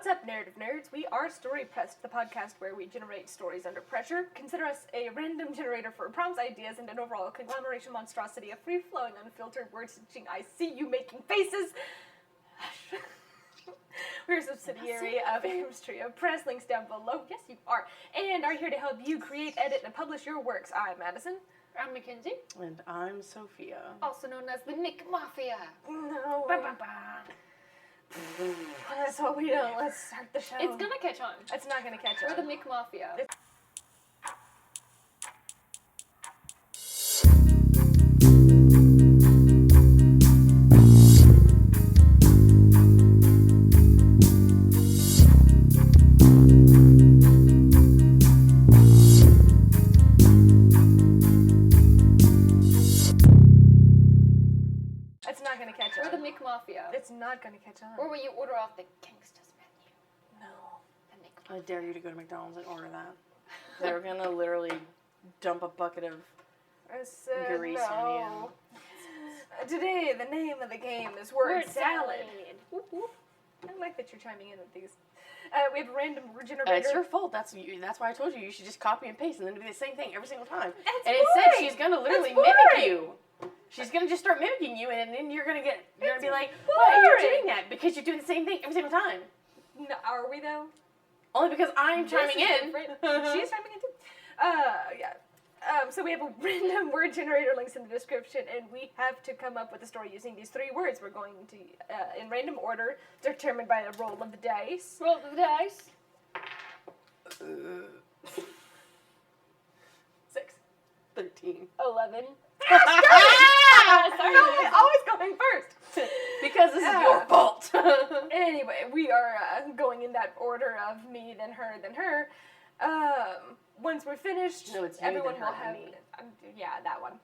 What's up, narrative nerds? We are StoryPressed, the podcast where we generate stories under pressure. Consider us a random generator for prompts, ideas, and an overall conglomeration monstrosity of free-flowing, unfiltered word-stitching. I see you making faces! We're a subsidiary of Ames Trio Press, links down below. Yes, you are. And are here to help you create, edit, and publish your works. I'm Madison. I'm Mackenzie. And I'm Sophia. Also known as the Nick Mafia. No. Ba-ba-ba. That's what we do. Let's start the show. It's gonna catch on. It's not gonna catch on. We're the Nick Mafia. It's not gonna catch We're on. the Nick Mafia. It's not gonna catch on. Or when you order off the gangsta's menu. No. The Nick I Mafia. dare you to go to McDonald's and order that. They're gonna literally dump a bucket of I said grease no. on you. Today, the name of the game is Word Salad. Whoop, whoop. I like that you're chiming in with these. We have a random generator. It's your fault. That's why I told you should just copy and paste and then do the same thing every single time. That's And it said boring. she's gonna literally That's mimic boring. you. She's gonna just start mimicking you, and then you're gonna be like, boring. why are you doing that? Because you're doing the same thing every single time. No, are we though? Only because I'm This chiming is in. different. She's chiming in too. Yeah. So we have a random word generator, links in the description, and we have to come up with a story using these three words. We're going to, in random order, determined by the roll of the dice. Roll the dice. 6. 13. 11. Sorry, always going first. Because this is your fault. Anyway, we are going in that order of me, then her, then her. Once we're finished, No, it's you, everyone then her, will then have. me. Yeah, that one.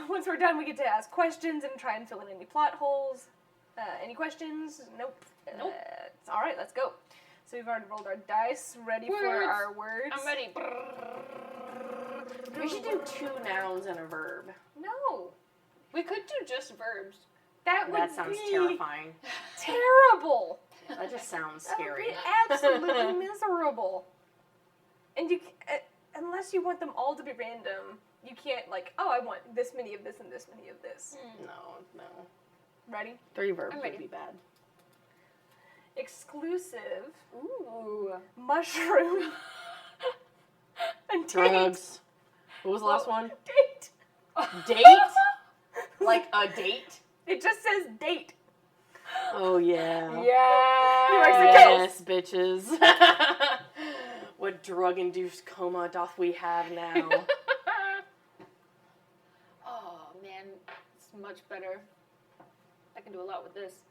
Once we're done, we get to ask questions and try and fill in any plot holes. Any questions? Nope. Nope. All right, let's go. So we've already rolled our dice, ready for Words. our words. I'm ready. We should do 2 nouns and a verb. No, We could do just verbs. that would That sounds be terrifying. terrible. That just sounds That would scary. be absolutely miserable. And you, unless you want them all to be random, you can't I want this many of this and this many of this. No. Ready? 3 verbs I'm ready. would be bad. Exclusive, Ooh. mushroom, and date. Drugs. What was the last one? Date. Date? Like a date? It just says date. Oh, yeah. Yes. Yes, bitches. What drug-induced coma doth we have now? Oh, man. It's much better. I can do a lot with this.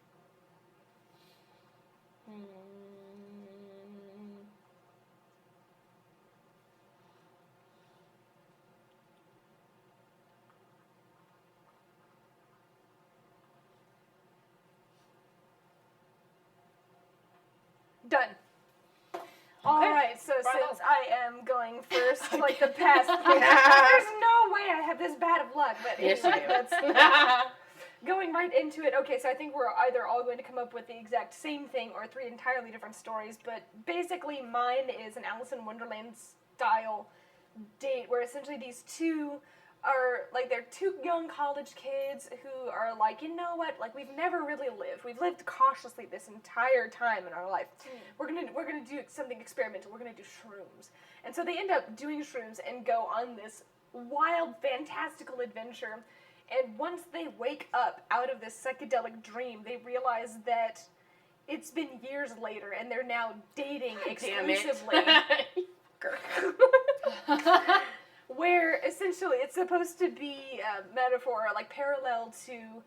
Done. All Okay. right, so Bravo. since I am going first, like the past, there's no way I have this bad of luck. But Yes, you anyway, do. that's going right into it. Okay, so I think we're either all going to come up with the exact same thing or 3 entirely different stories. But basically, mine is an Alice in Wonderland style date, where essentially these two are they're 2 young college kids who are like, you know what, we've never really lived. We've lived cautiously this entire time in our life. We're gonna do something experimental. We're gonna do shrooms. And so they end up doing shrooms and go on this wild, fantastical adventure. And once they wake up out of this psychedelic dream, they realize that it's been years later and they're now dating exclusively. Where essentially it's supposed to be a metaphor, parallel to,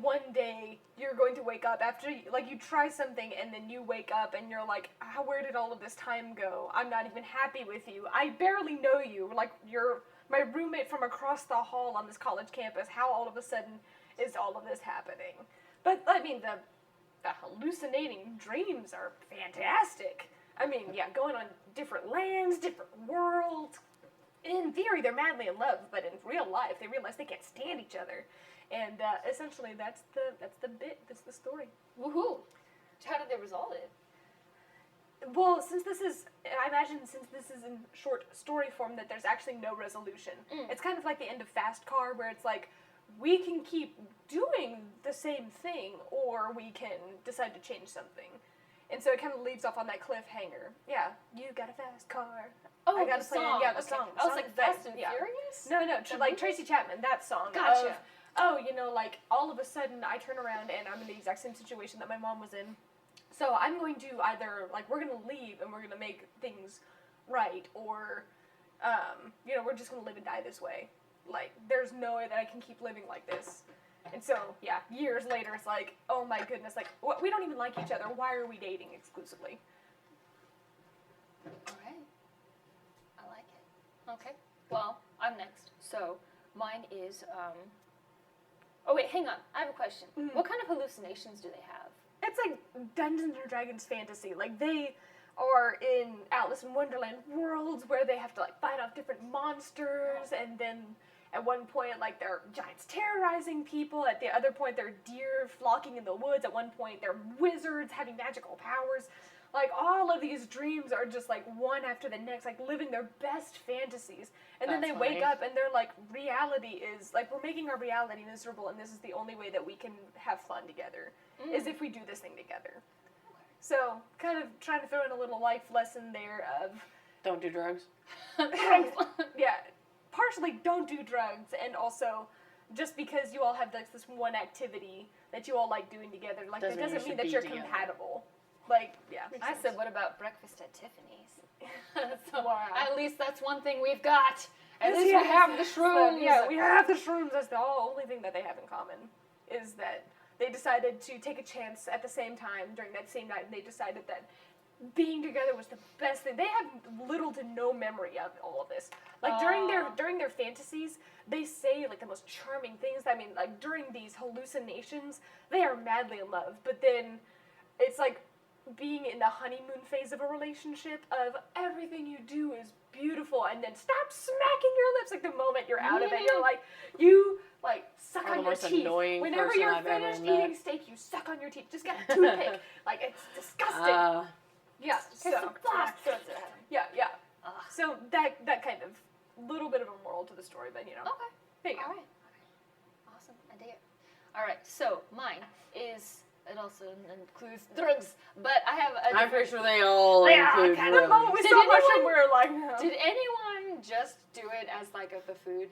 one day you're going to wake up after, you try something and then you wake up and you're like, where did all of this time go? I'm not even happy with you. I barely know you. You're my roommate from across the hall on this college campus. How all of a sudden is all of this happening? But, the hallucinating dreams are fantastic. Going on different lands, different worlds. In theory, they're madly in love, but in real life, they realize they can't stand each other. And essentially, that's the bit. That's the story. Woohoo. How did they resolve it? Well, I imagine since this is in short story form, that there's actually no resolution. It's kind of like the end of Fast Car, where it's like, we can keep doing the same thing, or we can decide to change something. And so it kind of leaves off on that cliffhanger. Yeah, you got a fast car. Oh, I gotta the play it. song. Yeah, the Okay. song. I was like, Fast and yeah. Furious? No, The like movie? Tracy Chapman, that song. Gotcha. Of, oh, like, all of a sudden I turn around and I'm in the exact same situation that my mom was in. So I'm going to either, like, we're going to leave and we're going to make things right, or, we're just going to live and die this way. Like, there's no way that I can keep living like this. And so, yeah, years later, it's like, oh my goodness, like, we don't even like each other. Why are we dating exclusively? All right. I like it. Okay. Well, I'm next. So mine is. Oh wait, hang on. I have a question. Mhm. What kind of hallucinations do they have? It's like Dungeons and Dragons fantasy. Like, they are in Alice in Wonderland worlds where they have to, like, fight off different monsters, and then at one point, like, there are giants terrorizing people. At the other point, there are deer flocking in the woods. At one point, there are wizards having magical powers. Like, all of these dreams are just, like, one after the next, like, living their best fantasies. And then That's they wake funny. up and they're like, reality is, like, we're making our reality miserable, and this is the only way that we can have fun together, is if we do this thing together. So, kind of trying to throw in a little life lesson there of, Don't do drugs. yeah, partially don't do drugs, and also, just because you all have like, this one activity that you all like doing together, like, that doesn't mean that you're compatible. Like, yeah. I said, what about breakfast at Tiffany's? So Wow. at least that's one thing we've got. At Yes, least yes, we have the yes. shrooms. Yeah, we have the shrooms. That's the only thing that they have in common, is that they decided to take a chance at the same time during that same night, and they decided that being together was the best thing. They have little to no memory of all of this. Like, during their fantasies, they say, like, the most charming things. I mean, like, during these hallucinations, they are madly in love, but then it's like being in the honeymoon phase of a relationship of everything you do is beautiful, and then stop smacking your lips, like, the moment you're out of it, you're like, you, like, suck I'm on the your most teeth. annoying Whenever person you're I've ever finished met. eating steak, you suck on your teeth. Just get a toothpick. Like, it's disgusting. Yeah, so, yeah. Ugh. So that kind of little bit of a moral to the story, but, Okay. there you go. All right. Awesome. I dig it. All right. So mine is. It also includes drugs, but I have a. I'm pretty sure they all include kind of. drugs. We Did saw mushroom, anyone- we were like, no. Did anyone just do it as like the food,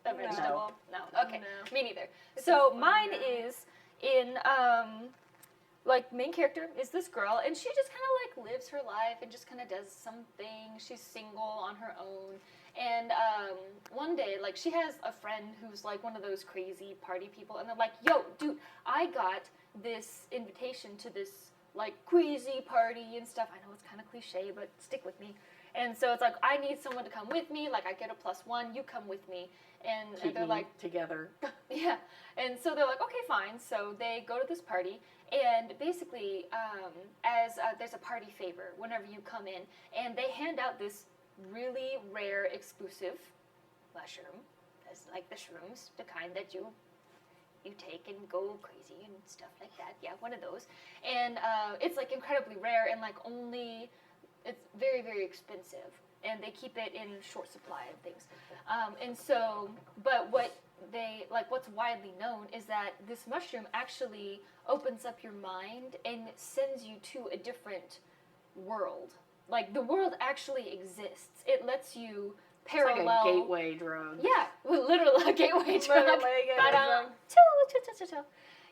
the No. vegetable? No. Okay. No. Me neither. It's So a fun mine one. is in like main character is this girl, and she just kind of like lives her life and just kind of does something. She's single on her own, and one day like she has a friend who's like one of those crazy party people, and they're like, "Yo, dude, I got this invitation to this like crazy party and stuff. I know it's kind of cliche, but stick with me." And so it's like, I need someone to come with me. Like, I get a +1, you come with me. And Keep they're me like, together. yeah. And so they're like, okay, fine. So they go to this party, and basically, as there's a party favor whenever you come in, and they hand out this really rare, exclusive mushroom. That's like the shrooms, the kind that you take and go crazy and stuff like that. Yeah, one of those. And it's like incredibly rare, and like only, it's very, very expensive. And they keep it in short supply of things. And so, but what's widely known is that this mushroom actually opens up your mind and sends you to a different world. Like, the world actually exists. It lets you It's parallel. like a gateway drug. Yeah, literally a gateway drug. Literally a gateway Ta-da. drug.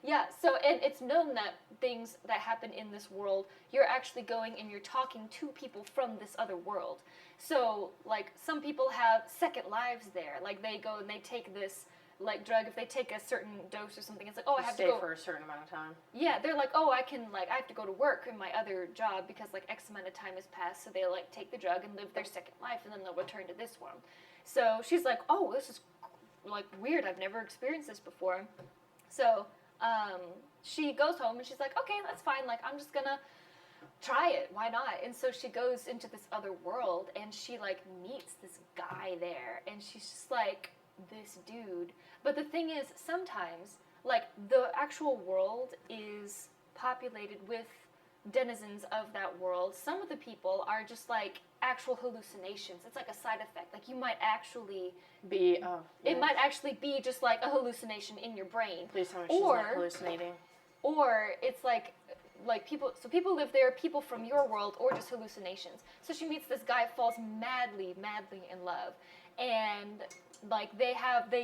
Yeah, so, and it's known that things that happen in this world, you're actually going and you're talking to people from this other world. So, like, some people have second lives there. Like, they go and they take this, like, drug. If they take a certain dose or something, it's like, oh, I have Stay to go. for a certain amount of time. Yeah, they're like, oh, I have to go to work in my other job because, like, X amount of time has passed. So they, like, take the drug and live their second life, and then they'll return to this world. So she's like, oh, this is, like, weird. I've never experienced this before. So she goes home, and she's like, okay, that's fine. Like, I'm just gonna try it. Why not? And so she goes into this other world, and she, like, meets this guy there, and she's just like, this dude. But the thing is, sometimes, like, the actual world is populated with denizens of that world. Some of the people are just like actual hallucinations. It's like a side effect. Like you might actually it might actually be just like a hallucination in your brain. Please tell me she's not hallucinating. Or it's like people, so people live there, people from your world, or just hallucinations. So she meets this guy, falls madly in love, and like they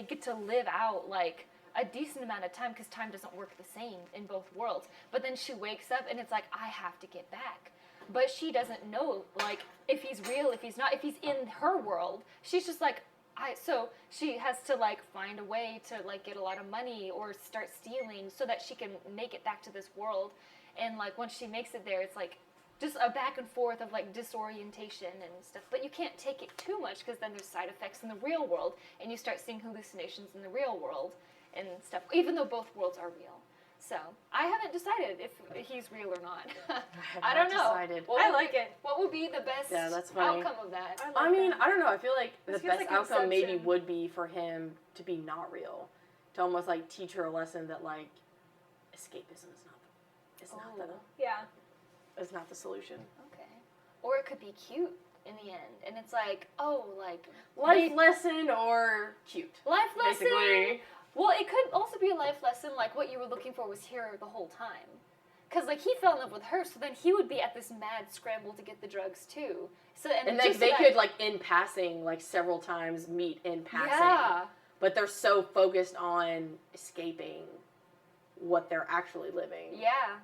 get to live out like a decent amount of time, because time doesn't work the same in both worlds. But then she wakes up and it's like, I have to get back. But she doesn't know like if he's real, if he's not, if he's in her world. She's just like, so she has to like find a way to like get a lot of money or start stealing so that she can make it back to this world. And like once she makes it there, it's like just a back and forth of like disorientation and stuff. But you can't take it too much, because then there's side effects in the real world, and you start seeing hallucinations in the real world and stuff, even though both worlds are real. So I haven't decided if he's real or not. I don't know. Decided. I like it. What would be the best that's funny. outcome of that? I mean, I don't know. I feel like the This feels best like outcome maybe Inception. would be for him to be not real, to almost like teach her a lesson that like escapism is not the solution. Okay. Or it could be cute in the end, and it's like, oh, like Life lesson or cute. life lesson. Basically. Well, it could also be a life lesson, like what you were looking for was here the whole time. Because, like, he fell in love with her, so then he would be at this mad scramble to get the drugs, too. So, And like, they could, like, in passing, like, several times meet in passing. Yeah. But they're so focused on escaping what they're actually living Yeah.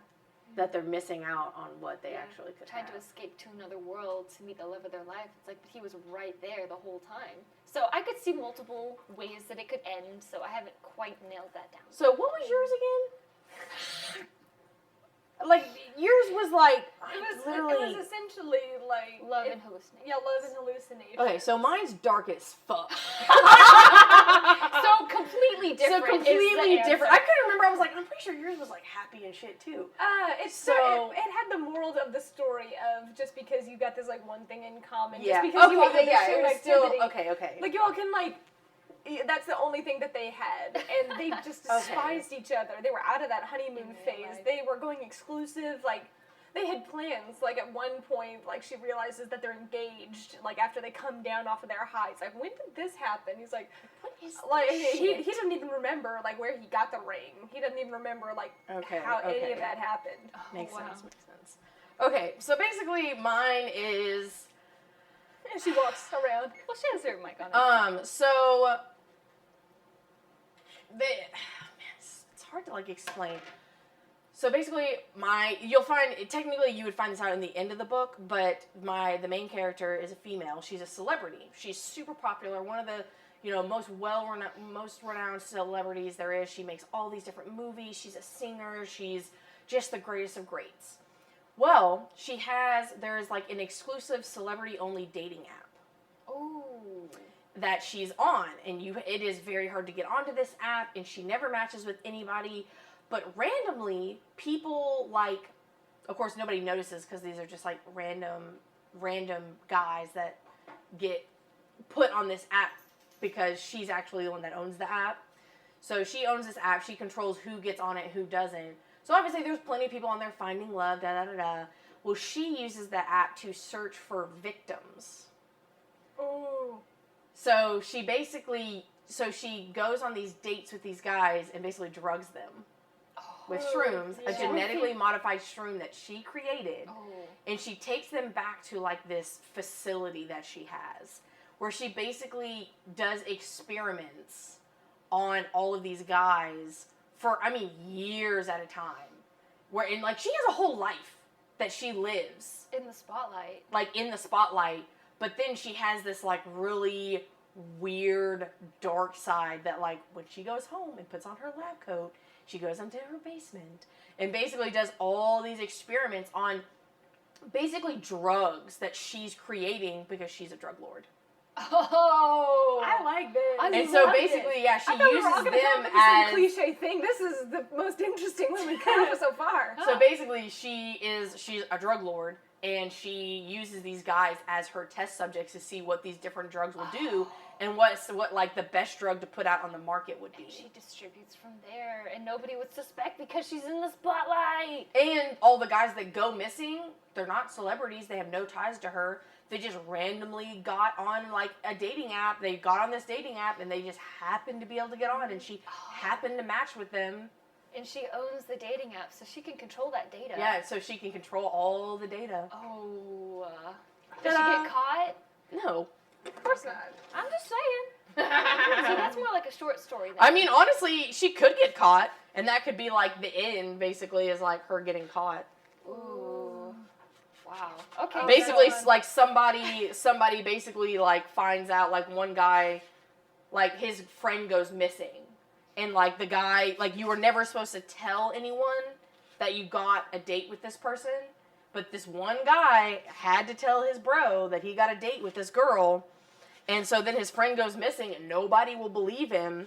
that they're missing out on what they actually could Trying have. to escape to another world to meet the love of their life. It's like, but he was right there the whole time. So I could see multiple ways that it could end, so I haven't quite nailed that down. So what was yours again? Like, yours was like, It literally... was essentially like Love and hallucination. Yeah, love and hallucination. Okay, so mine's dark as fuck. So completely different. So completely is the different. answer. I couldn't remember. I was like, I'm pretty sure yours was like happy and shit too. It had the moral of the story of just because you got this like one thing in common, Yeah. just because you all Okay. have Yeah. the It same was activity. still okay. Like you all can like. That's the only thing that they had, and they just despised each other. They were out of that honeymoon phase. life. They were going exclusive. Like, they had plans. Like, at one point, like, she realizes that they're engaged. Like, after they come down off of their highs. Like, when did this happen? He's like, What is like this he shit? doesn't even remember like where he got the ring. He doesn't even remember like how any of that happened. Makes wow. sense. Okay, so basically mine is And she walks around. Well, she has her mic on. so it's hard to like explain. So basically, you'll find technically you would find this out in the end of the book, but the main character is a female. She's a celebrity. She's super popular. One of the most renowned celebrities there is. She makes all these different movies. She's a singer. She's just the greatest of greats. Well, there's like an exclusive celebrity only dating app. Oh. That she's on, and it is very hard to get onto this app, and she never matches with anybody, but randomly people like, of course nobody notices because these are just like random guys that get put on this app because she's actually the one that owns the app. So she owns this app, she controls who gets on it, who doesn't. So obviously there's plenty of people on there finding love, Well, she uses the app to search for victims. Oh. So she goes on these dates with these guys and basically drugs them with shrooms, a genetically modified shroom that she created. Oh. And she takes them back to like this facility that she has, where she basically does experiments on all of these guys for, years at a time. And like she has a whole life that she lives. In the spotlight. Like in the spotlight. But then she has this, like, really weird, dark side that, like, when she goes home and puts on her lab coat, she goes into her basement and basically does all these experiments on basically drugs that she's creating because she's a drug lord. Oh. I like this. And so basically, she I thought we were all uses gonna come them up with the same as... cliche thing. This is the most interesting one we've come up with so far. So basically, she's a drug lord, and she uses these guys as her test subjects to see what these different drugs will do, and what like the best drug to put out on the market would be. And she distributes from there, and nobody would suspect because she's in the spotlight. And all the guys that go missing, they're not celebrities. They have no ties to her. They just randomly got on like a dating app. They got on this dating app, and they just happened to be able to get on, and she happened to match with them. And she owns the dating app, so she can control that data. Yeah, so she can control all the data. Oh. Did she Ta-da. get caught? No. Of course not. I'm just saying. So that's more like a short story then. I mean, honestly, she could get caught, and that could be like the end, basically, is like her getting caught. Ooh. Wow. Okay. Oh, Basically, God. like somebody basically like finds out, like one guy, like his friend goes missing. And like the guy, like you were never supposed to tell anyone that you got a date with this person. But this one guy had to tell his bro that he got a date with this girl. And so then his friend goes missing and nobody will believe him.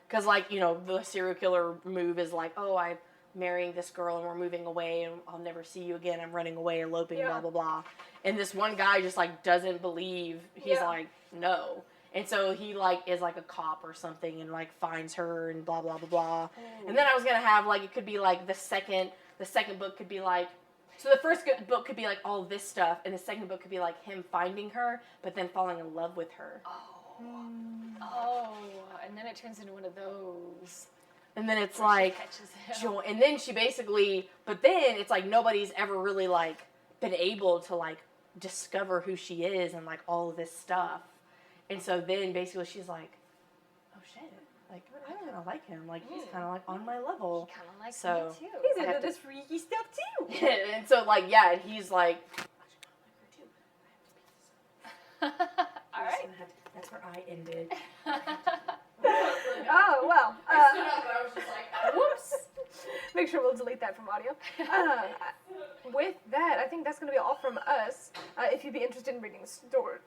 Because, like, you know, the serial killer move is like, oh, I'm marrying this girl and we're moving away and I'll never see you again. I'm running away, eloping, Yeah. blah, blah, blah. And this one guy just, like, doesn't believe. He's Yeah. like, no. And so he, like, is, like, a cop or something and, like, finds her and blah, blah, blah, blah. And then I was going to have, like, it could be, like, the second book could be, like, so the first book could be, like, all this stuff, and the second book could be, like, him finding her, but then falling in love with her. Oh, and then it turns into one of those. And then it's, where she like, catches him. and then she basically, but then it's, like, nobody's ever really, like, been able to, like, discover who she is and, like, all of this stuff. And so then, basically, she's like, oh, shit, like, I kind of like him. Like, he's kind of, like, on my level. Kind of like So- me too. He's I into have to- this freaky stuff too. And so, like, yeah, and he's like, All right. That's where I ended. Oh well. I was just like, Whoops. Make sure we'll delete that from audio. With that, I think that's going to be all from us. If you'd be interested in reading a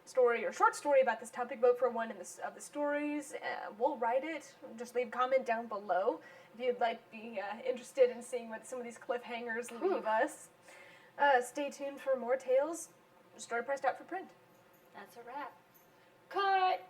story or short story about this topic, vote for one of the stories. We'll write it. Just leave a comment down below if you'd like be interested in seeing what some of these cliffhangers leave us. Stay tuned for more tales. Story priced out for print. That's a wrap. Cut.